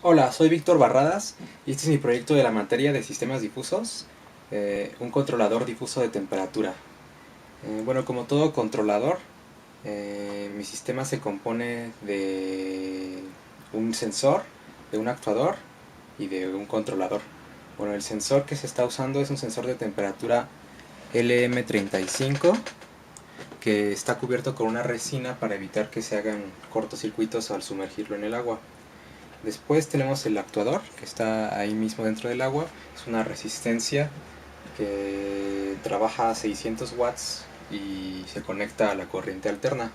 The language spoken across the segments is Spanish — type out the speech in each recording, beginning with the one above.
Hola, soy Víctor Barradas y este es mi proyecto de la materia de sistemas difusos, un controlador difuso de temperatura. Bueno, como todo controlador, mi sistema se compone de un sensor, de un actuador y de un controlador. Bueno, el sensor que se está usando es un sensor de temperatura LM35 que está cubierto con una resina para evitar que se hagan cortocircuitos al sumergirlo en el agua. Después tenemos el actuador, que está ahí mismo dentro del agua. Es una resistencia que trabaja a 600 watts y se conecta a la corriente alterna.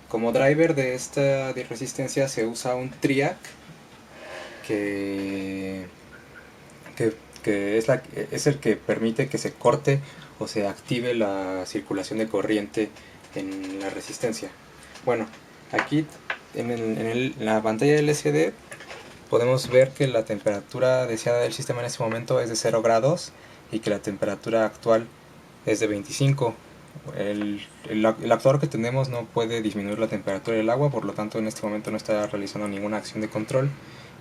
Como driver de esta resistencia se usa un triac que, que es el que permite que se corte o se active la circulación de corriente en la resistencia. Bueno, aquí en la pantalla LCD podemos ver que la temperatura deseada del sistema en este momento es de 0 grados y que la temperatura actual es de 25. El actuador que tenemos no puede disminuir la temperatura del agua, por lo tanto en este momento no está realizando ninguna acción de control.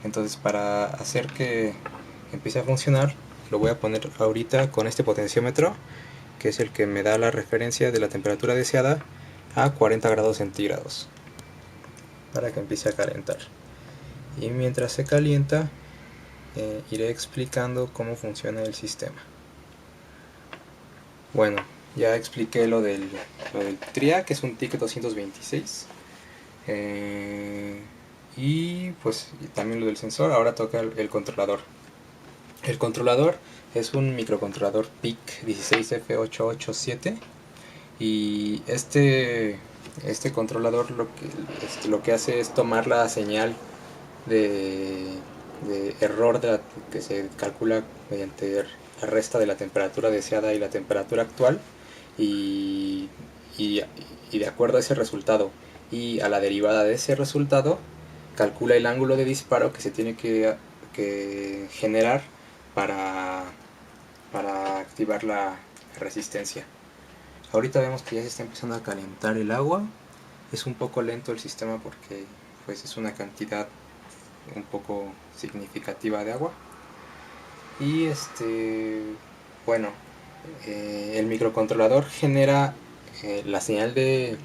Entonces, para hacer que empiece a funcionar, lo voy a poner ahorita con este potenciómetro, que es el que me da la referencia de la temperatura deseada, a 40 grados centígrados, para que empiece a calentar. Y mientras se calienta, iré explicando cómo funciona el sistema. Bueno, ya expliqué lo del TRIA, que es un TIC 226. Y pues también lo del sensor. Ahora toca el controlador. El controlador es un microcontrolador PIC 16F887. Y este controlador lo que hace es tomar la señal de error que se calcula mediante la resta de la temperatura deseada y la temperatura actual, y, y de acuerdo a ese resultado y a la derivada de ese resultado calcula el ángulo de disparo que se tiene que generar para, para activar la resistencia. Ahorita vemos que ya se está empezando a calentar el agua. Es un poco lento el sistema porque pues es una cantidad un poco significativa de agua. Y bueno, el microcontrolador genera la señal de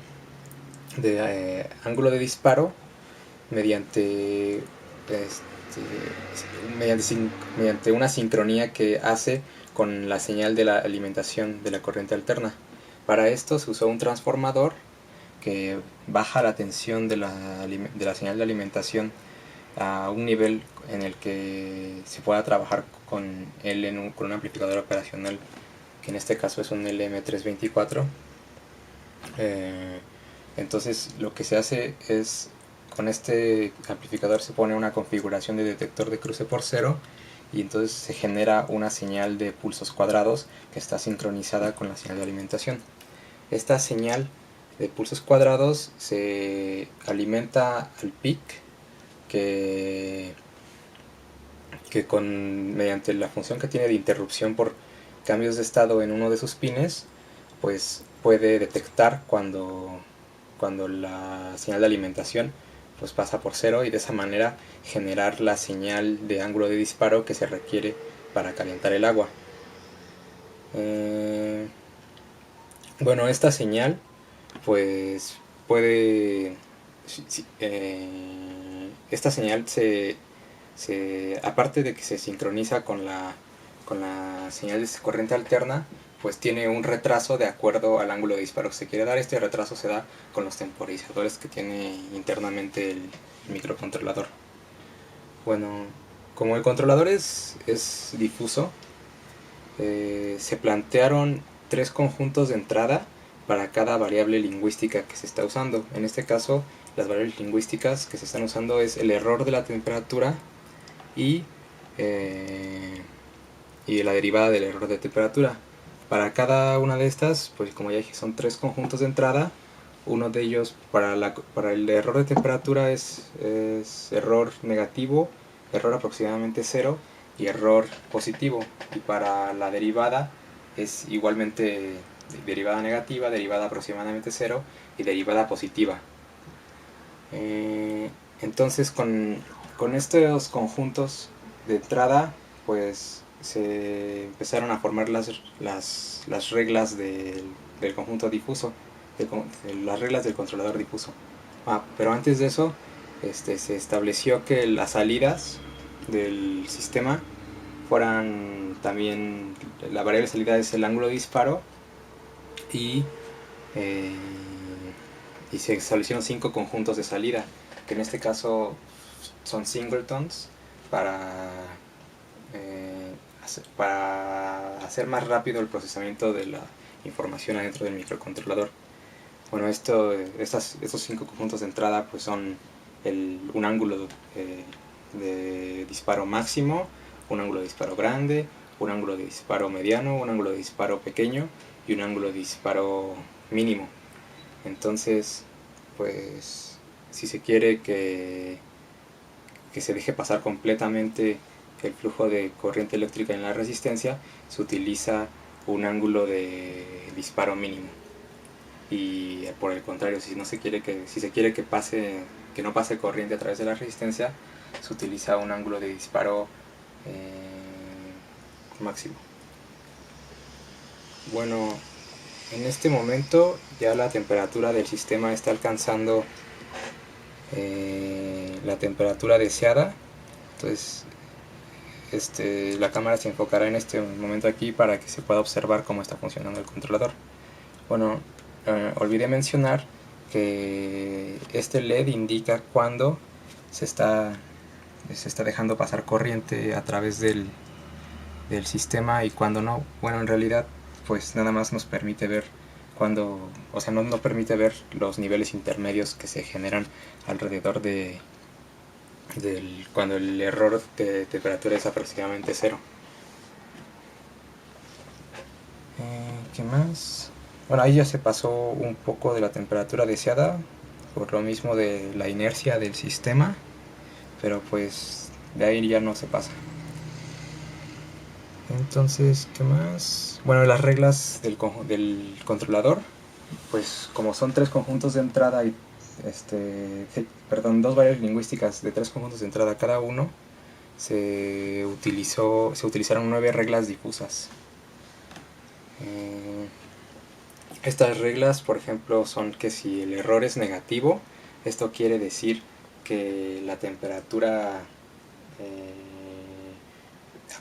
ángulo de disparo mediante mediante una sincronía que hace con la señal de la alimentación de la corriente alterna. Para esto se usó un transformador que baja la tensión de la señal de alimentación a un nivel en el que se pueda trabajar con él con un amplificador operacional, que en este caso es un LM324. Entonces lo que se hace es, con este amplificador se pone una configuración de detector de cruce por cero, y entonces se genera una señal de pulsos cuadrados que está sincronizada con la señal de alimentación. Esta señal de pulsos cuadrados se alimenta al PIC, que mediante la función que tiene de interrupción por cambios de estado en uno de sus pines, pues puede detectar cuando la señal de alimentación pues pasa por cero, y de esa manera generar la señal de ángulo de disparo que se requiere para calentar el agua. Bueno, esta señal pues puede esta señal aparte de que se sincroniza con la señal de corriente alterna, pues tiene un retraso de acuerdo al ángulo de disparo que se quiere dar. Este retraso se da con los temporizadores que tiene internamente el microcontrolador. Bueno, como el controlador es difuso, se plantearon 3 conjuntos de entrada para cada variable lingüística que se está usando. En este caso, las variables lingüísticas que se están usando es el error de la temperatura y la derivada del error de temperatura. Para cada una de estas, pues como ya dije, son 3 conjuntos de entrada. Uno de ellos para el error de temperatura es error negativo, error aproximadamente 0 y error positivo. Y para la derivada es igualmente derivada negativa, derivada aproximadamente 0 y derivada positiva. Entonces Con estos conjuntos de entrada, pues se empezaron a formar las reglas del conjunto difuso, las reglas del controlador difuso. Pero antes de eso, se estableció que las salidas del sistema fueran también, la variable salida es el ángulo de disparo, y, eh, y se establecieron 5 conjuntos de salida, que en este caso son singletons, para hacer más rápido el procesamiento de la información adentro del microcontrolador. Bueno, estos 5 conjuntos de entrada pues son un ángulo de disparo máximo, un ángulo de disparo grande, un ángulo de disparo mediano, un ángulo de disparo pequeño y un ángulo de disparo mínimo. Entonces, pues si se quiere que se deje pasar completamente el flujo de corriente eléctrica en la resistencia, se utiliza un ángulo de disparo mínimo. Y por el contrario, si se quiere que no pase corriente a través de la resistencia, se utiliza un ángulo de disparo máximo. Bueno, en este momento ya la temperatura del sistema está alcanzando la temperatura deseada. Entonces la cámara se enfocará en este momento aquí para que se pueda observar cómo está funcionando el controlador. Bueno, olvidé mencionar que este LED indica cuando se está dejando pasar corriente a través del sistema y cuando no. Bueno, en realidad pues nada más nos permite ver cuando, o sea, no permite ver los niveles intermedios que se generan alrededor cuando el error de temperatura es aproximadamente 0. ¿Qué más? Bueno, ahí ya se pasó un poco de la temperatura deseada por lo mismo de la inercia del sistema, pero pues de ahí ya no se pasa. Entonces, ¿qué más? Bueno, las reglas del controlador, pues como son 3 conjuntos de entrada y 2 variables lingüísticas de 3 conjuntos de entrada cada uno, se utilizaron 9 reglas difusas. Estas reglas, por ejemplo, son que si el error es negativo, esto quiere decir que la temperatura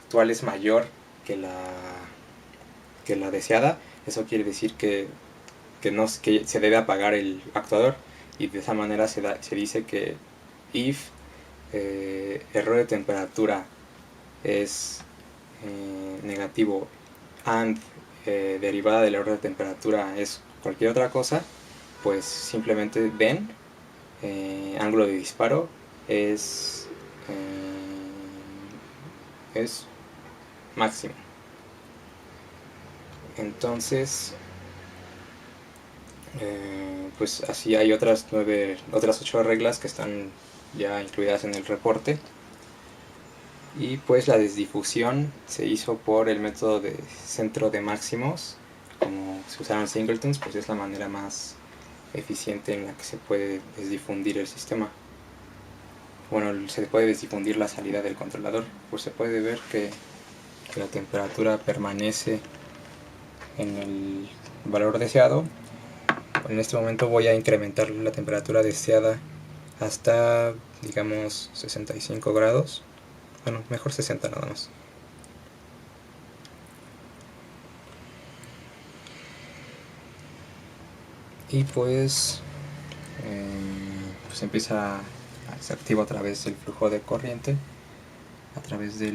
actual es mayor que la deseada. Eso quiere decir que se debe apagar el actuador, y de esa manera se dice que if error de temperatura es negativo and derivada del error de temperatura es cualquier otra cosa, pues simplemente then ángulo de disparo es máximo. Entonces pues así hay otras 8 reglas que están ya incluidas en el reporte. Y pues la desdifusión se hizo por el método de centro de máximos. Como se usaron singletons, pues es la manera más eficiente en la que se puede desdifundir el sistema. Bueno, se puede desdifundir la salida del controlador, pues se puede ver que la temperatura permanece en el valor deseado. En este momento voy a incrementar la temperatura deseada hasta, digamos, 65 grados. Bueno, mejor 60 nada más. Y pues se activa otra vez el flujo de corriente a través de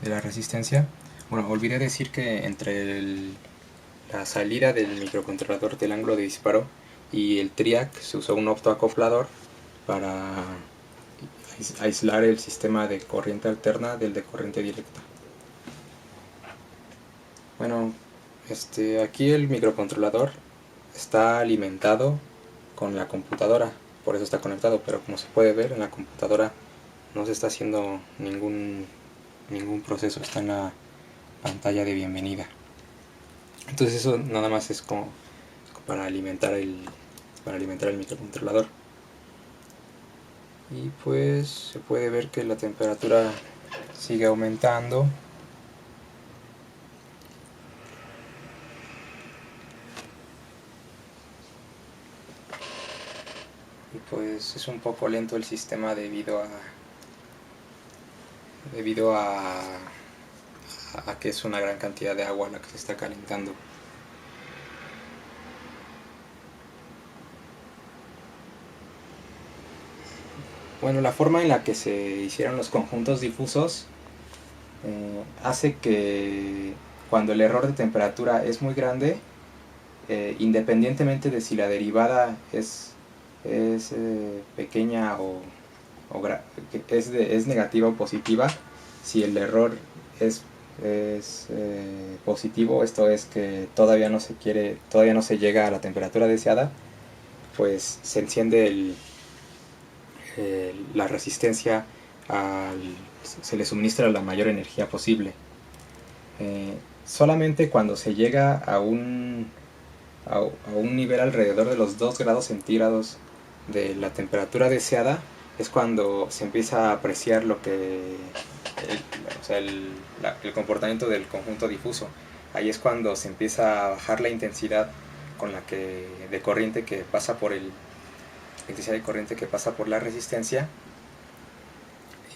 la resistencia. Bueno, olvidé decir que entre la salida del microcontrolador del ángulo de disparo y el TRIAC se usó un optoacoplador para aislar el sistema de corriente alterna del de corriente directa. Bueno, aquí el microcontrolador está alimentado con la computadora, por eso está conectado, pero como se puede ver en la computadora no se está haciendo ningún proceso, está en la pantalla de bienvenida. Entonces eso nada más es como para alimentar el microcontrolador. y pues se puede ver que la temperatura sigue aumentando. Y pues es un poco lento el sistema debido a que es una gran cantidad de agua la que se está calentando. Bueno, la forma en la que se hicieron los conjuntos difusos hace que cuando el error de temperatura es muy grande, independientemente de si la derivada es pequeña es negativa o positiva, si el error es positivo, esto es que todavía no se llega a la temperatura deseada, pues se enciende la resistencia, se le suministra la mayor energía posible. Solamente cuando se llega a un nivel alrededor de los 2 grados centígrados de la temperatura deseada es cuando se empieza a apreciar el comportamiento del conjunto difuso. Ahí es cuando se empieza a bajar la intensidad de corriente que pasa por la resistencia,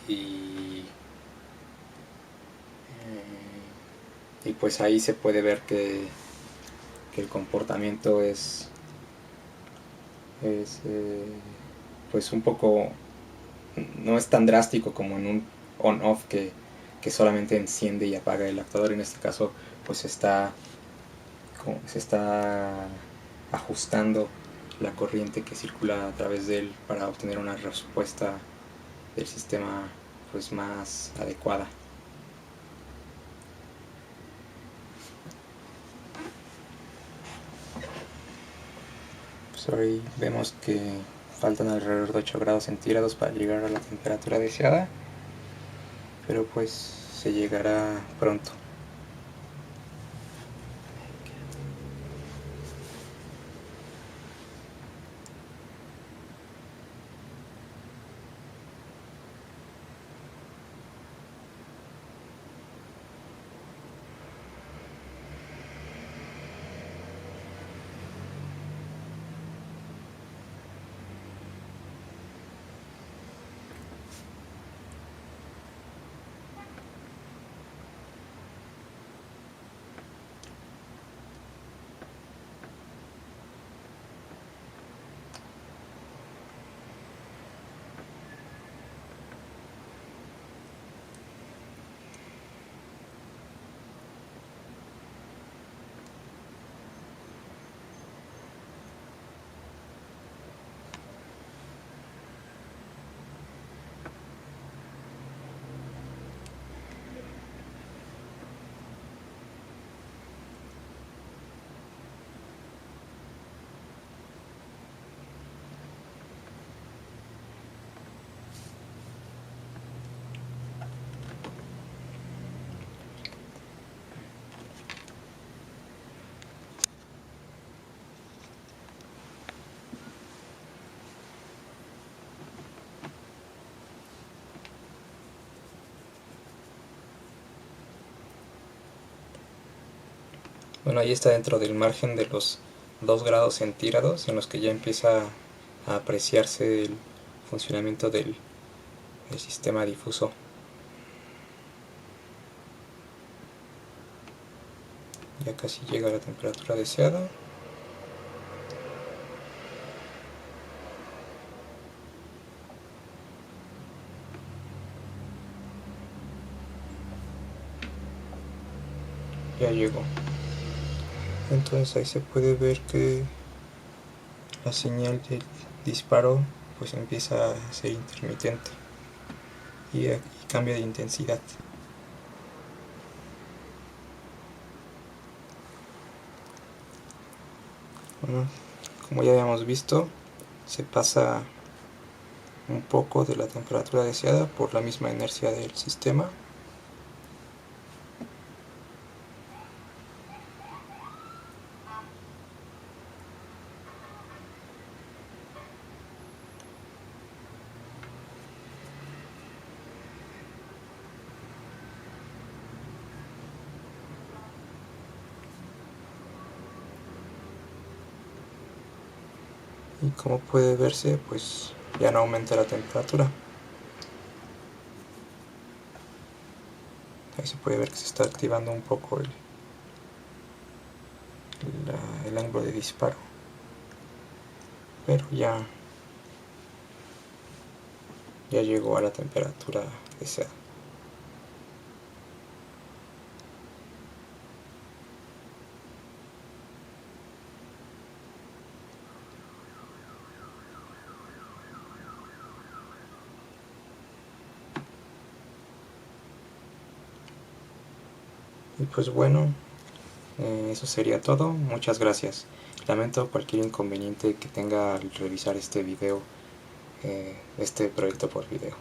y pues ahí se puede ver que el comportamiento es pues un poco, no es tan drástico como en un on-off que solamente enciende y apaga el actuador. En este caso pues se está ajustando la corriente que circula a través de él para obtener una respuesta del sistema pues más adecuada. Pues ahí vemos que faltan alrededor de 8 grados centígrados para llegar a la temperatura deseada, pero pues se llegará pronto. Bueno, ahí está dentro del margen de los 2 grados centígrados en los que ya empieza a apreciarse el funcionamiento del sistema difuso. Ya casi llega a la temperatura deseada. Ya llegó. Entonces ahí se puede ver que la señal del disparo pues empieza a ser intermitente y cambia de intensidad. Bueno, como ya habíamos visto, se pasa un poco de la temperatura deseada por la misma inercia del sistema. y como puede verse, pues ya no aumenta la temperatura. Ahí se puede ver que se está activando un poco el ángulo de disparo, pero ya llegó a la temperatura deseada. Y pues bueno, eso sería todo. Muchas gracias. Lamento cualquier inconveniente que tenga al revisar este video, este proyecto por video.